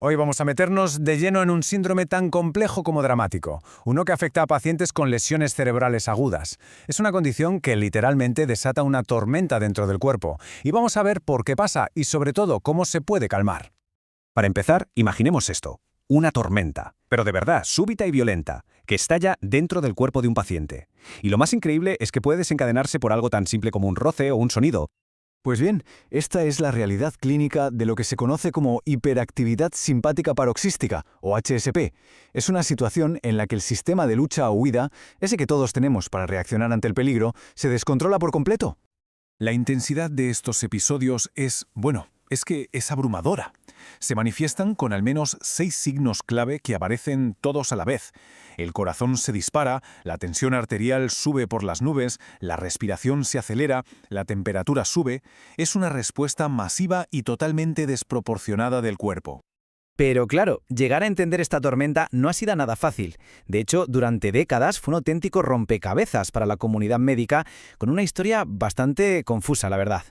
Hoy vamos a meternos de lleno en un síndrome tan complejo como dramático, uno que afecta a pacientes con lesiones cerebrales agudas. Es una condición que literalmente desata una tormenta dentro del cuerpo, y vamos a ver por qué pasa y sobre todo cómo se puede calmar. Para empezar, imaginemos esto, una tormenta, pero de verdad, súbita y violenta, que estalla dentro del cuerpo de un paciente. Y lo más increíble es que puede desencadenarse por algo tan simple como un roce o un sonido. Pues bien, esta es la realidad clínica de lo que se conoce como hiperactividad simpática paroxística, o HSP. Es una situación en la que el sistema de lucha o huida, ese que todos tenemos para reaccionar ante el peligro, se descontrola por completo. La intensidad de estos episodios es abrumadora. Se manifiestan con al menos 6 signos clave que aparecen todos a la vez. El corazón se dispara, la tensión arterial sube por las nubes, la respiración se acelera, la temperatura sube. Es una respuesta masiva y totalmente desproporcionada del cuerpo. Pero claro, llegar a entender esta tormenta no ha sido nada fácil. De hecho, durante décadas fue un auténtico rompecabezas para la comunidad médica, con una historia bastante confusa, la verdad.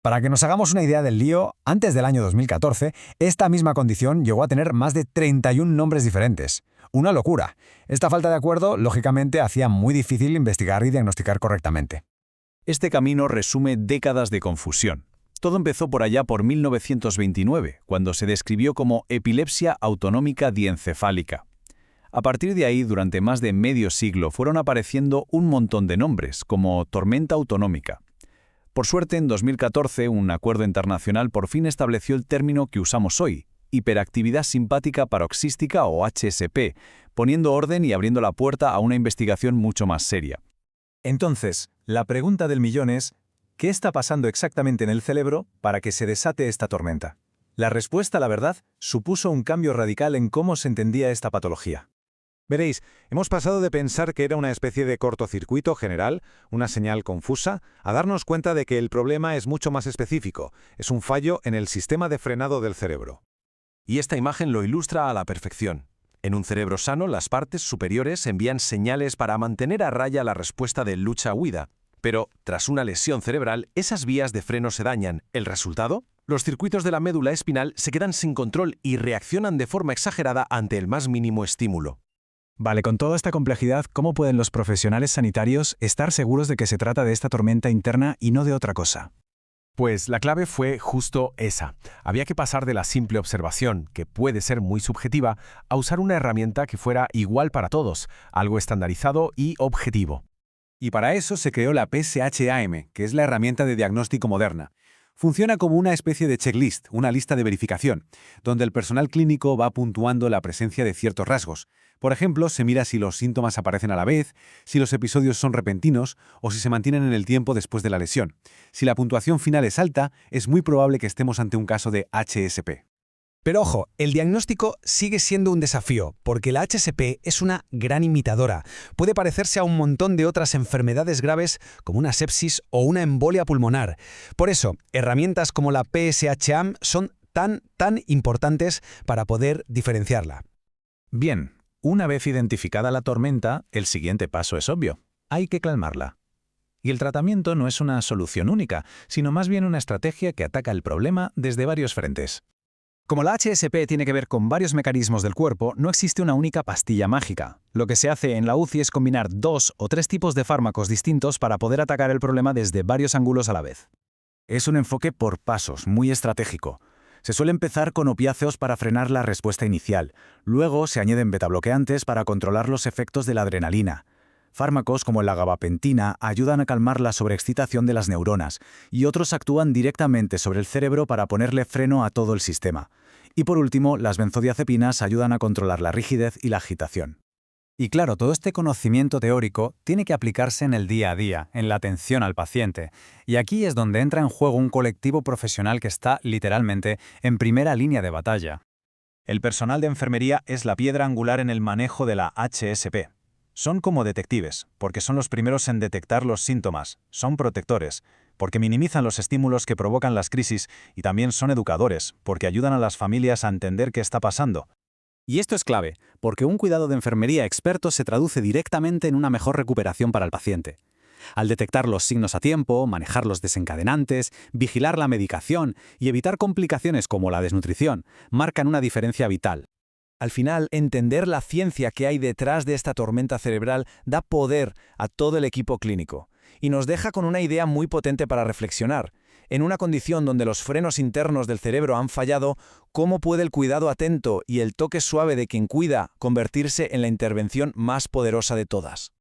Para que nos hagamos una idea del lío, antes del año 2014, esta misma condición llegó a tener más de 31 nombres diferentes. Una locura. Esta falta de acuerdo, lógicamente, hacía muy difícil investigar y diagnosticar correctamente. Este camino resume décadas de confusión. Todo empezó por allá por 1929, cuando se describió como epilepsia autonómica diencefálica. A partir de ahí, durante más de medio siglo, fueron apareciendo un montón de nombres, como tormenta autonómica. Por suerte, en 2014, un acuerdo internacional por fin estableció el término que usamos hoy, hiperactividad simpática paroxística o HSP, poniendo orden y abriendo la puerta a una investigación mucho más seria. Entonces, la pregunta del millón es, ¿qué está pasando exactamente en el cerebro para que se desate esta tormenta? La respuesta, la verdad, supuso un cambio radical en cómo se entendía esta patología. Veréis, hemos pasado de pensar que era una especie de cortocircuito general, una señal confusa, a darnos cuenta de que el problema es mucho más específico, es un fallo en el sistema de frenado del cerebro. Y esta imagen lo ilustra a la perfección. En un cerebro sano, las partes superiores envían señales para mantener a raya la respuesta de lucha-huida. Pero, tras una lesión cerebral, esas vías de freno se dañan. ¿El resultado? Los circuitos de la médula espinal se quedan sin control y reaccionan de forma exagerada ante el más mínimo estímulo. Vale, con toda esta complejidad, ¿cómo pueden los profesionales sanitarios estar seguros de que se trata de esta tormenta interna y no de otra cosa? Pues la clave fue justo esa. Había que pasar de la simple observación, que puede ser muy subjetiva, a usar una herramienta que fuera igual para todos, algo estandarizado y objetivo. Y para eso se creó la PSHAM, que es la herramienta de diagnóstico moderna. Funciona como una especie de checklist, una lista de verificación, donde el personal clínico va puntuando la presencia de ciertos rasgos. Por ejemplo, se mira si los síntomas aparecen a la vez, si los episodios son repentinos o si se mantienen en el tiempo después de la lesión. Si la puntuación final es alta, es muy probable que estemos ante un caso de HSP. Pero ojo, el diagnóstico sigue siendo un desafío, porque la HSP es una gran imitadora. Puede parecerse a un montón de otras enfermedades graves como una sepsis o una embolia pulmonar. Por eso, herramientas como la PSHAM son tan importantes para poder diferenciarla. Bien, una vez identificada la tormenta, el siguiente paso es obvio. Hay que calmarla. Y el tratamiento no es una solución única, sino más bien una estrategia que ataca el problema desde varios frentes. Como la HSP tiene que ver con varios mecanismos del cuerpo, no existe una única pastilla mágica. Lo que se hace en la UCI es combinar 2 o 3 tipos de fármacos distintos para poder atacar el problema desde varios ángulos a la vez. Es un enfoque por pasos, muy estratégico. Se suele empezar con opiáceos para frenar la respuesta inicial. Luego se añaden betabloqueantes para controlar los efectos de la adrenalina. Fármacos como la gabapentina ayudan a calmar la sobreexcitación de las neuronas y otros actúan directamente sobre el cerebro para ponerle freno a todo el sistema. Y por último, las benzodiazepinas ayudan a controlar la rigidez y la agitación. Y claro, todo este conocimiento teórico tiene que aplicarse en el día a día, en la atención al paciente. Y aquí es donde entra en juego un colectivo profesional que está, literalmente, en primera línea de batalla. El personal de enfermería es la piedra angular en el manejo de la HSP. Son como detectives, porque son los primeros en detectar los síntomas, son protectores, porque minimizan los estímulos que provocan las crisis y también son educadores, porque ayudan a las familias a entender qué está pasando. Y esto es clave, porque un cuidado de enfermería experto se traduce directamente en una mejor recuperación para el paciente. Al detectar los signos a tiempo, manejar los desencadenantes, vigilar la medicación y evitar complicaciones como la desnutrición, marcan una diferencia vital. Al final, entender la ciencia que hay detrás de esta tormenta cerebral da poder a todo el equipo clínico y nos deja con una idea muy potente para reflexionar. En una condición donde los frenos internos del cerebro han fallado, ¿cómo puede el cuidado atento y el toque suave de quien cuida convertirse en la intervención más poderosa de todas?